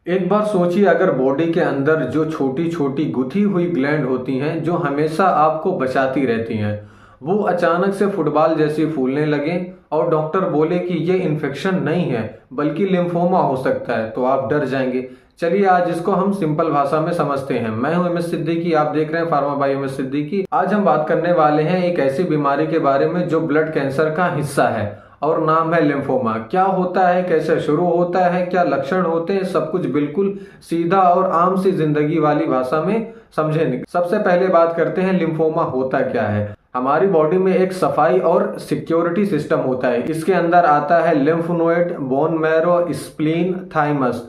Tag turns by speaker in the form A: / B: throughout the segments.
A: एक बार सोचिए, अगर बॉडी के अंदर जो छोटी छोटी गुथी हुई ग्लैंड होती हैं जो हमेशा आपको बचाती रहती हैं, वो अचानक से फुटबॉल जैसी फूलने लगे और डॉक्टर बोले कि ये इन्फेक्शन नहीं है बल्कि लिम्फोमा हो सकता है, तो आप डर जाएंगे। चलिए आज इसको हम सिंपल भाषा में समझते हैं। मैं हूं MS सिद्दीकी, आप देख रहे हैं फार्मा बाई MS सिद्दीकी। आज हम बात करने वाले हैं एक ऐसी बीमारी के बारे में जो ब्लड कैंसर का हिस्सा है और नाम है लिम्फोमा। क्या होता है, कैसे शुरू होता है, क्या लक्षण होते हैं, सब कुछ बिल्कुल सीधा और आम सी जिंदगी वाली भाषा में समझेंगे। सबसे पहले बात करते हैं लिम्फोमा होता क्या है। हमारी बॉडी में एक सफाई और सिक्योरिटी सिस्टम होता है। इसके अंदर आता है lymph node, bone marrow, spleen, thymus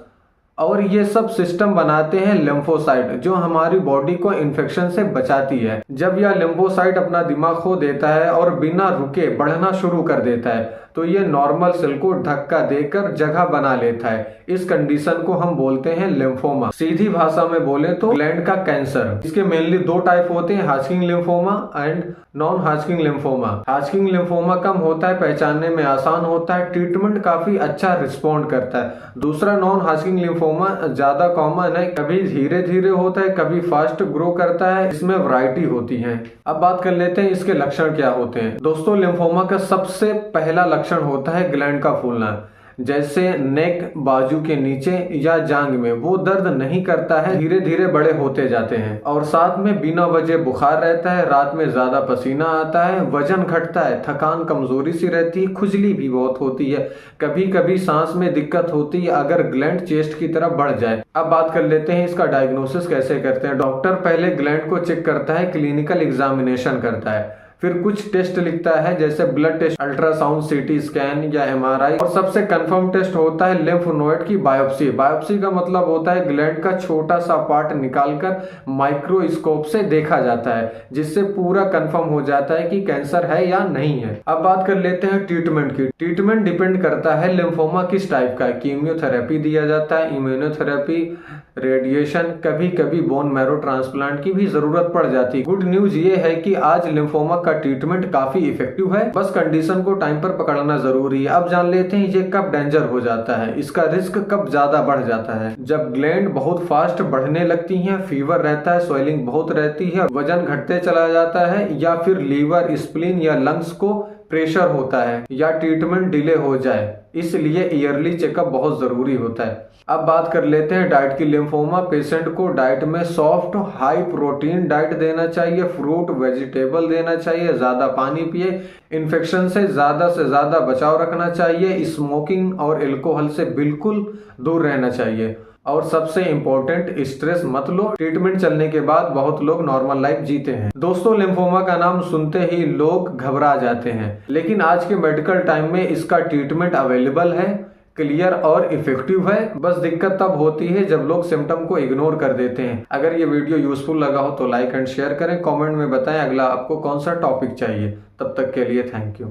A: और ये सब सिस्टम बनाते हैं लिम्फोसाइट जो हमारी बॉडी को इन्फेक्शन से बचाती है। जब यह लिम्फोसाइट अपना दिमाग खो देता है और बिना रुके बढ़ना शुरू कर देता है तो ये नॉर्मल सेल को धक्का देकर जगह बना लेता है। इस कंडीशन को हम बोलते हैं लिम्फोमा। सीधी भाषा में बोले तो ग्लैंड का कैंसर। इसके मेनली दो टाइप होते हैं, Hodgkin lymphoma and non Hodgkin lymphoma. Hodgkin lymphoma कम होता है, पहचानने में आसान होता है, ट्रीटमेंट काफी अच्छा रिस्पॉन्ड करता है। दूसरा नॉन हाजकिन लिम्फोमा ज्यादा कॉमन है, कभी धीरे धीरे होता है, कभी फास्ट ग्रो करता है, इसमें वैरायटी होती है। अब बात कर लेते हैं इसके लक्षण क्या होते हैं। दोस्तों, लिम्फोमा का सबसे पहला लक्षण होता है ग्लैंड का फूलना। जैसे नेक, बाजू के नीचे या जांग में वो दर्द नहीं करता है, धीरे धीरे बड़े होते जाते हैं। और साथ में बिना वजह बुखार रहता है, रात में ज्यादा पसीना आता है, वजन घटता है, थकान कमजोरी सी रहती है, खुजली भी बहुत होती है, कभी कभी सांस में दिक्कत होती है अगर ग्लैंड चेस्ट की तरफ बढ़ जाए। अब बात कर लेते हैं इसका डायग्नोसिस कैसे करते हैं। डॉक्टर पहले ग्लैंड को चेक करता है, क्लिनिकल एग्जामिनेशन करता है, फिर कुछ टेस्ट लिखता है जैसे blood test, ultrasound, CT scan या MRI, और सबसे कंफर्म टेस्ट होता है लिम्फ नोड की बायोप्सी। बायोप्सी का मतलब होता है ग्लैंड का छोटा सा पार्ट निकालकर माइक्रोस्कोप से देखा जाता है, जिससे पूरा कंफर्म हो जाता है कि कैंसर है या नहीं है। अब बात कर लेते हैं ट्रीटमेंट की। ट्रीटमेंट डिपेंड करता है लिम्फोमा किस टाइप का। कीमियोथेरेपी दिया जाता है, इम्यूनोथेरेपी, रेडिएशन, कभी कभी बोन मैरो ट्रांसप्लांट की भी जरूरत पड़ जाती है। गुड न्यूज ये है कि आज लिम्फोमा का ट्रीटमेंट काफी इफेक्टिव है, बस कंडीशन को टाइम पर पकड़ना जरूरी है। अब जान लेते हैं ये कब डेंजर हो जाता है, इसका रिस्क कब ज्यादा बढ़ जाता है। जब ग्लैंड बहुत फास्ट बढ़ने लगती है, फीवर रहता है, स्वेलिंग बहुत रहती है, वजन घटते चला जाता है, या फिर लीवर, स्प्लीन या लंग्स को प्रेशर होता है, या ट्रीटमेंट डिले हो जाए, इसलिए ईयरली चेकअप बहुत जरूरी होता है। अब बात कर लेते हैं डाइट की। लिम्फोमा पेशेंट को डाइट में सॉफ्ट हाई प्रोटीन डाइट देना चाहिए, फ्रूट वेजिटेबल देना चाहिए, ज्यादा पानी पिए, इन्फेक्शन से ज्यादा बचाव रखना चाहिए, स्मोकिंग और अल्कोहल से बिल्कुल दूर रहना चाहिए, और सबसे इम्पोर्टेंट स्ट्रेस मत लो। ट्रीटमेंट चलने के बाद बहुत लोग नॉर्मल लाइफ जीते हैं। दोस्तों, लिम्फोमा का नाम सुनते ही लोग घबरा जाते हैं, लेकिन आज के मेडिकल टाइम में इसका ट्रीटमेंट अवेलेबल है, क्लियर और इफेक्टिव है। बस दिक्कत तब होती है जब लोग सिम्टम को इग्नोर कर देते हैं। अगर ये वीडियो यूजफुल लगा हो तो लाइक एंड शेयर करें, कमेंट में बताएं अगला आपको कौन सा टॉपिक चाहिए। तब तक के लिए थैंक यू।